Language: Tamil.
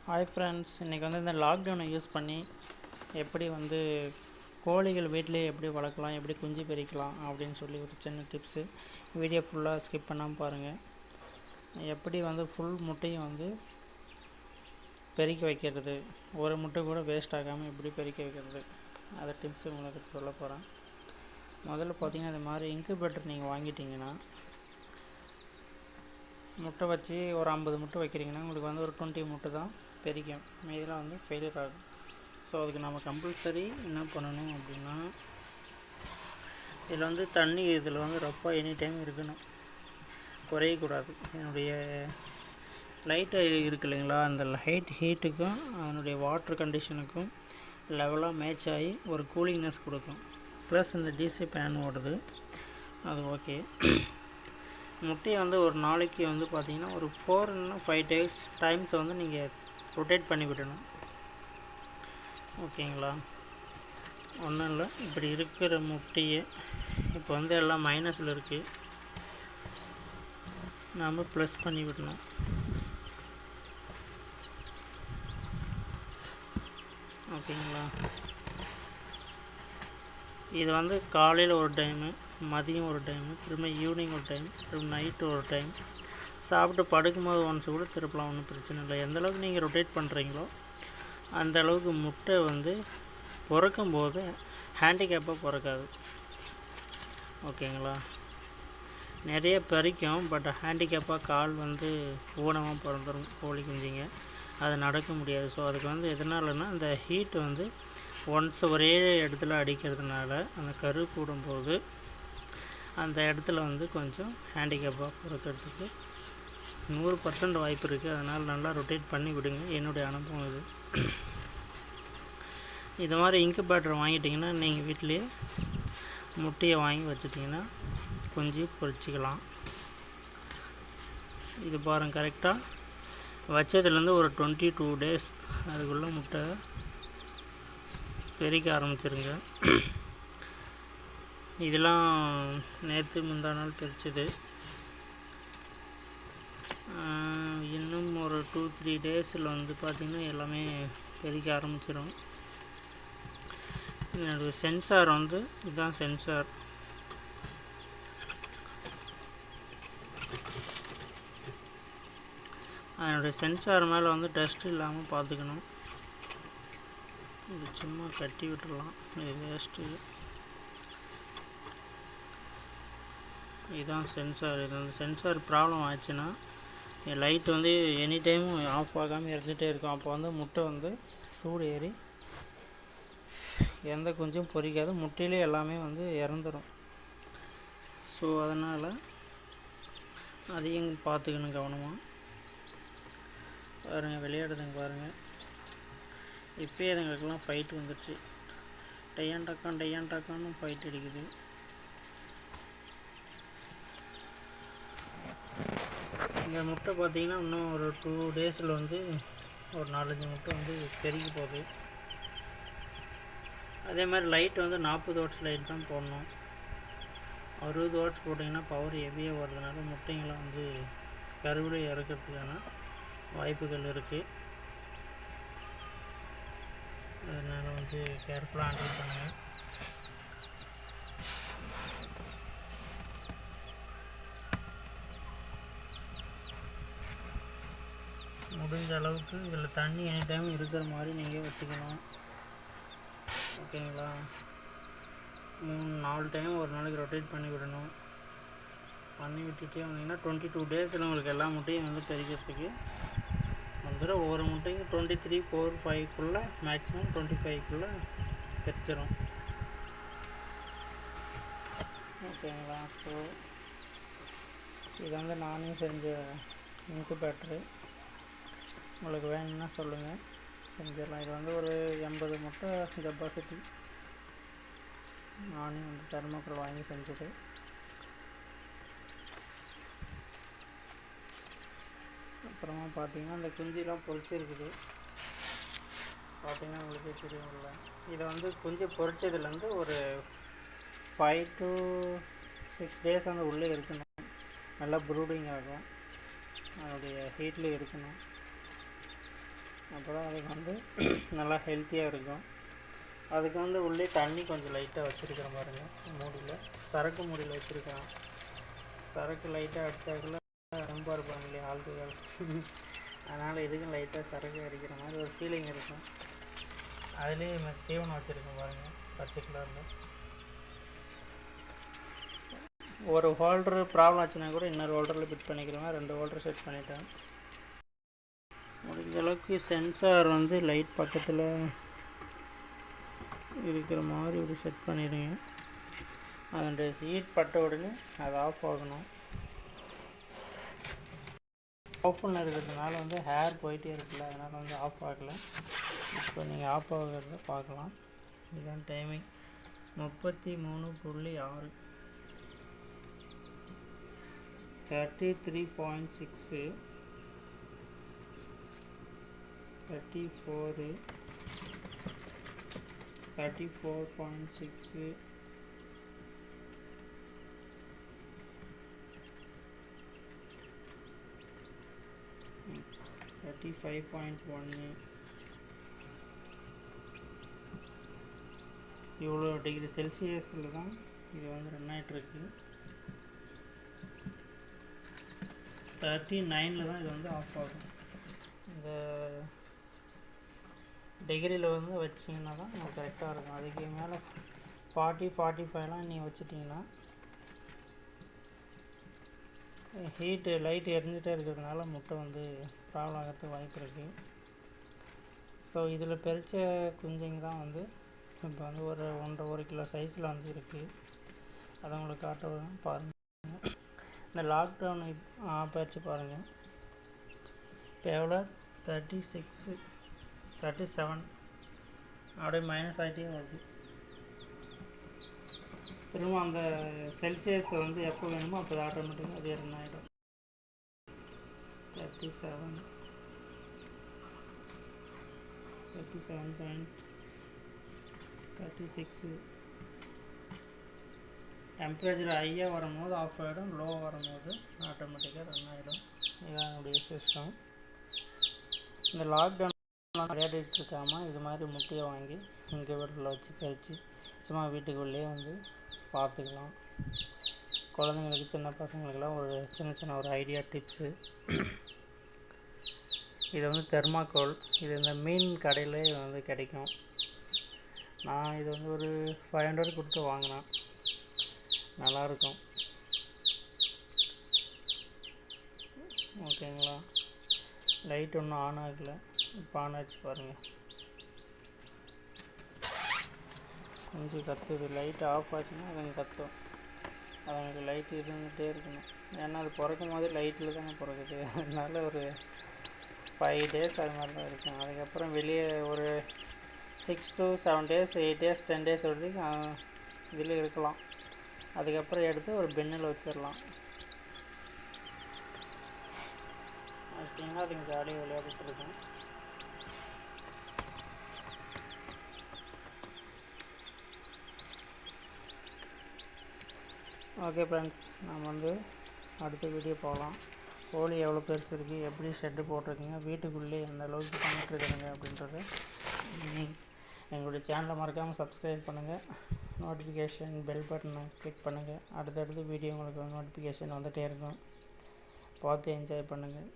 ஹாய் ஃப்ரெண்ட்ஸ், இன்றைக்கி வந்து இந்த லாக்டவுனை யூஸ் பண்ணி எப்படி வந்து கோழிகள் வீட்டிலேயே எப்படி வளர்க்கலாம், எப்படி குஞ்சு பொரிக்கலாம் அப்படின்னு சொல்லி ஒரு சின்ன டிப்ஸு. வீடியோ ஃபுல்லாக ஸ்கிப் பண்ணாமல் பாருங்கள். எப்படி வந்து ஃபுல் முட்டையும் வந்து பெருக்கி வைக்கிறது, ஒரு முட்டை கூட வேஸ்ட் ஆகாமல் எப்படி பெருக்கி வைக்கிறது, அதை டிப்ஸு உங்களுக்கு சொல்ல போகிறேன். முதல்ல பார்த்தீங்கன்னா இந்த மாதிரி இன்குபேட்டர் நீங்கள் வாங்கிட்டீங்கன்னா முட்டை வச்சு ஒரு 50 முட்டை வைக்கிறீங்கன்னா உங்களுக்கு வந்து ஒரு 20 முட்டை தான் பெரிக்கும், மீதெல்லாம் வந்து ஃபெயிலியர் ஆகும். ஸோ அதுக்கு நம்ம கம்பல்சரி என்ன பண்ணணும் அப்படின்னா, இதில் வந்து தண்ணி இதில் வந்து ரொம்ப எனி டைம் இருக்கணும், குறையக்கூடாது. என்னுடைய லைட்டு இருக்குது இல்லைங்களா, அந்த லைட் ஹீட்டுக்கும் அதனுடைய வாட்டர் கண்டிஷனுக்கும் லெவலாக மேட்ச் ஆகி ஒரு கூலிங்னஸ் கொடுக்கும். ப்ளஸ் இந்த டிசி ஃபேன் ஓடுது, அது ஓகே. முட்டையை வந்து ஒரு நாளைக்கு வந்து பார்த்திங்கன்னா ஒரு 4 இல்லைனா 5 டைம்ஸ் வந்து நீங்கள் ரொட்டேட் பண்ணி விடணும், ஓகேங்களா. ஒன்றும் இல்லை, இப்படி இருக்கிற முட்டையை இப்போ வந்து எல்லாம் மைனஸில் இருக்குது, நாம் ப்ளஸ் பண்ணி விடணும். ஓகேங்களா. இது வந்து காலையில் ஒரு டைமு, மதியம் ஒரு டைமு, திரும்ப ஈவினிங் ஒரு டைம், திரும்ப நைட்டு ஒரு டைம், சாப்பிட்டு படுக்கும்போது ஒன்ஸ் கூட திருப்பலாம், ஒன்றும் பிரச்சனை இல்லை. எந்தளவுக்கு நீங்கள் ரொட்டேட் பண்ணுறீங்களோ அந்த அளவுக்கு முட்டை வந்து பிறக்கும்போது ஹேண்டிகேப்பாக பிறக்காது, ஓகேங்களா. நிறைய பறிக்கும், பட் ஹேண்டிகேப்பாக கால் வந்து ஊனமாக பிறந்துடும் கோழி குஞ்சிங்க, அது நடக்க முடியாது. ஸோ அதுக்கு வந்து எதனாலன்னா, அந்த ஹீட் வந்து ஒன்ஸ் ஒரே இடத்துல அடிக்கிறதுனால அந்த கரு கூடும்போது அந்த இடத்துல வந்து கொஞ்சம் ஹேண்டிகேப்பாக பிறக்கிறதுக்கு 100% வாய்ப்பு இருக்குது. அதனால் நல்லா ரொட்டேட் பண்ணி விடுங்க, என்னுடைய அனுபவம் இது. இது மாதிரி இன்குபேட்டர் வாங்கிட்டிங்கன்னா நீங்கள் வீட்டிலேயே முட்டையை வாங்கி வச்சுட்டிங்கன்னா குஞ்சு பொரிச்சிக்கலாம். இது பாருங்கள், கரெக்டாக வச்சதுலேருந்து ஒரு 22 டேஸ் அதுக்குள்ளே முட்டை பெருக்க ஆரம்பிச்சிருங்க. இதெல்லாம் நேற்று முந்தா நாள் பெரிச்சது. இன்னும் ஒரு 2-3 டேஸில் வந்து பார்த்திங்கன்னா எல்லாமே பெருக்க ஆரம்பிச்சிடும். என்னோடய சென்சார் வந்து இதுதான் சென்சார். அதனுடைய சென்சார் மேலே வந்து டஸ்ட் இல்லாமல் பார்த்துக்கணும். இது சும்மா கட்டி விட்டுடலாம், இது வேஸ்ட்டு. இதுதான் சென்சார். இது வந்து சென்சார் ப்ராப்ளம் ஆச்சுன்னா லைட் வந்து எனி டைமும் ஆஃப் ஆகாமல் இருந்துகிட்டே இருக்கும். அப்போ வந்து முட்டை வந்து சூடு ஏறி எந்த குஞ்சும் பொரிக்காது, முட்டையிலே எல்லாமே வந்து இறந்துடும். ஸோ அதனால் அதையும் பார்த்துக்கணும் கவனமாக. பாருங்கள், விளையாடுதுங்க பாருங்கள். இப்போயே அதுங்களுக்கெல்லாம் ஃபைட் வந்துடுச்சு, டையாண்டாக்கான்னு ஃபைட் அடிக்குது. இந்த முட்டை பார்த்திங்கன்னா இன்னும் ஒரு 2 டேஸில் வந்து ஒரு 4-5 முட்டை வந்து பெருகி போகுது. அதே மாதிரி லைட் வந்து 40 வாட்ஸ் லைட் தான் போடணும். 60 வாட்ஸ் போட்டிங்கன்னா பவர் ஹெவியாக வர்றதுனால முட்டைங்களாம் வந்து கருவிலே இறக்கிறதுக்கான வாய்ப்புகள் இருக்குது. அதனால் வந்து கேர்ஃபுல்லாக ஹேண்டில் பண்ணுங்கள். முடிஞ்ச அளவுக்கு இதில் தண்ணி எனி டைம் இருக்கிற மாதிரி நீங்கள் வச்சுக்கணும், ஓகேங்களா. 3-4 டைம் ஒரு நாளைக்கு ரொட்டேட் பண்ணி விடணும். பண்ணி விட்டுட்டே வந்தீங்கன்னா 22 டேஸில் உங்களுக்கு எல்லா முட்டையும் வந்து பெருக்கிறதுக்கு வந்துடும். ஒவ்வொரு முட்டையும் 23, 4, 5க்குள்ளே மேக்ஸிமம் 25க்குள்ளே பெரிச்சிடும், ஓகேங்களா. ஸோ இது வந்து நானே செஞ்ச இன்குபேட்டரு. உங்களுக்கு வேணும்னா சொல்லுங்கள், செஞ்சிடலாம். இது வந்து ஒரு 80 முட்டை கெப்பாசிட்டி. நானே வந்து தெர்மோக்கோல் வாங்கி செஞ்சது. அப்புறமா பார்த்தீங்கன்னா இந்த குஞ்சிலாம் பொரிச்சிருக்குது, பார்த்தீங்கன்னா உங்களுக்கு தெரியும்ல. இதை வந்து குஞ்சு பொரிச்சதுலேருந்து ஒரு 5 to 6 டேஸ் வந்து உள்ளே இருக்கணும், நல்லா ப்ரூடிங் ஆகும், அதனுடைய ஹீட்லேயே இருக்கணும். அப்போ தான் அதுக்கு வந்து நல்லா ஹெல்த்தியாக இருக்கும். அதுக்கு வந்து உள்ளே தண்ணி கொஞ்சம் லைட்டாக வச்சுருக்கிறேன் பாருங்கள். மூடியில் சரக்கு மூடியில் வச்சுருக்கேன். சரக்கு லைட்டாக அடித்தாக்குள்ள ரொம்ப இருப்பாங்க இல்லையா ஆள்கள், அதனால் இதுக்கும் லைட்டாக சரக்கு அடிக்கிற மாதிரி ஒரு ஃபீலிங் இருக்கும். அதுலேயே தீவனம் வச்சுருக்கேன் பாருங்கள், பச்சை கலரில். ஒரு ஹோல்டரு ப்ராப்ளம் ஆச்சுன்னா கூட இன்னொரு ஹோல்டரில் ஃபிட் பண்ணிக்கிறேன். 2 ஹோல்டர் செட் பண்ணிட்டேன். முடிஞ்ச அளவுக்கு சென்சார் வந்து லைட் பக்கத்தில் இருக்கிற மாதிரி இப்படி செட் பண்ணிடுங்க. அதோடைய ஹீட் பட்ட உடனே அது ஆஃப் ஆகணும். ஓப்பனில் இருக்கிறதுனால வந்து ஹேர் போயிட்டே இருக்குல்ல, அதனால் வந்து ஆஃப் ஆகலை. இப்போ நீங்கள் ஆஃப் ஆகிறத பார்க்கலாம். இதுதான் டைமிங் 33.6 33.6 34 34.6 35.1 இவ்வளோ டிகிரி செல்சியஸில் தான் இது வந்து ரன் ஆகிட்டுருக்கு. 39 தான் இது வந்து ஆஃப் ஆகும். இந்த டிகிரியில் வந்து வச்சிங்கன்னா தான் நமக்கு கரெக்டாக இருக்கும். அதுக்கு மேலே 40-45லாம் நீங்கள் வச்சிட்டிங்கன்னா ஹீட்டு லைட் எரிஞ்சிட்டே இருக்கிறதுனால முட்டை வந்து ப்ராப்ளம் ஆகிறதுக்கு வாய்ப்பு இருக்குது. ஸோ இதில் பெரிச்ச குஞ்சுங்க தான் வந்து இப்போ வந்து ஒரு 1.5 கிலோ சைஸில் வந்து இருக்குது. அதை உங்களுக்கு காட்டுறதும் பாருங்கள். இந்த லாக்டவுன் பயிற்சி பாருங்கள். இப்போ எவ்வளோ 36 37 அப்படியே மைனஸ் ஆகிட்டே வருது. திரும்ப அந்த செல்சியஸ் வந்து எப்போ வேணுமோ அப்போ ஆட்டோமேட்டிக்காக அது ரன் ஆகிடும். 37 37.36 டெம்பரேச்சர் ஹையாக வரும்போது ஆஃப் ஆகிடும், லோ வரும்போது ஆட்டோமேட்டிக்காக ரன் ஆகிடும். இதுதான் என்னுடைய சிஸ்டம். இந்த லாக்டவுன் விளையாடிட்டு இருக்காமல் இது மாதிரி முட்டையை வாங்கி இங்கே வீட்டில் வச்சு பறித்து சும்மா வீட்டுக்குள்ளேயே வந்து பார்த்துக்கலாம். குழந்தைங்களுக்கு சின்ன பசங்களுக்கெல்லாம் ஒரு சின்ன ஒரு ஐடியா டிப்ஸு. இது வந்து தெர்மாக்கோல். இது இந்த மீன் கடையில் வந்து கிடைக்கும். நான் இது வந்து ஒரு 500 கொடுத்து வாங்கினேன். நல்லாயிருக்கும். ஓகேங்களா? லைட் ஒன்றும் ஆன் ஆகலை. இப்போ ஆன் ஆச்சு பாருங்கள். கொஞ்சம் கத்துது. லைட் ஆஃப் ஆச்சுன்னா அது கத்தும். அதுங்களுக்கு லைட் இருந்துகிட்டே இருக்கணும். ஏன்னா அது பிறக்கும் போது லைட்டில் தானே பிறக்குது. அதனால ஒரு 5 days அது மாதிரி தான் இருக்கும். அதுக்கப்புறம் வெளியே ஒரு 6 to 7 days 8 days 10 days வரைக்கும் இதில் இருக்கலாம். அதுக்கப்புறம் எடுத்து ஒரு பென்னில் வச்சிடலாம். வச்சிட்டிங்கன்னா அதுங்க ஜாலியாக விளையாடிட்டு இருக்கும். ஓகே ஃப்ரெண்ட்ஸ், நம்ம வந்து அடுத்த வீடியோ போகலாம். கோழி எவ்வளோ பெருசு இருக்குது, எப்படி ஷெட்டு போட்டிருக்குங்க, வீட்டுக்குள்ளே எந்த அளவுக்கு பண்ணிகிட்ருக்குதுங்க அப்படின்றத எங்களுடைய சேனலை மறக்காமல் சப்ஸ்கிரைப் பண்ணுங்கள். நோட்டிஃபிகேஷன் பெல் பட்டனை கிளிக் பண்ணுங்கள். அடுத்தடுத்து வீடியோ உங்களுக்கு நோட்டிஃபிகேஷன் வந்துகிட்டே இருக்கும். பார்த்து என்ஜாய் பண்ணுங்கள்.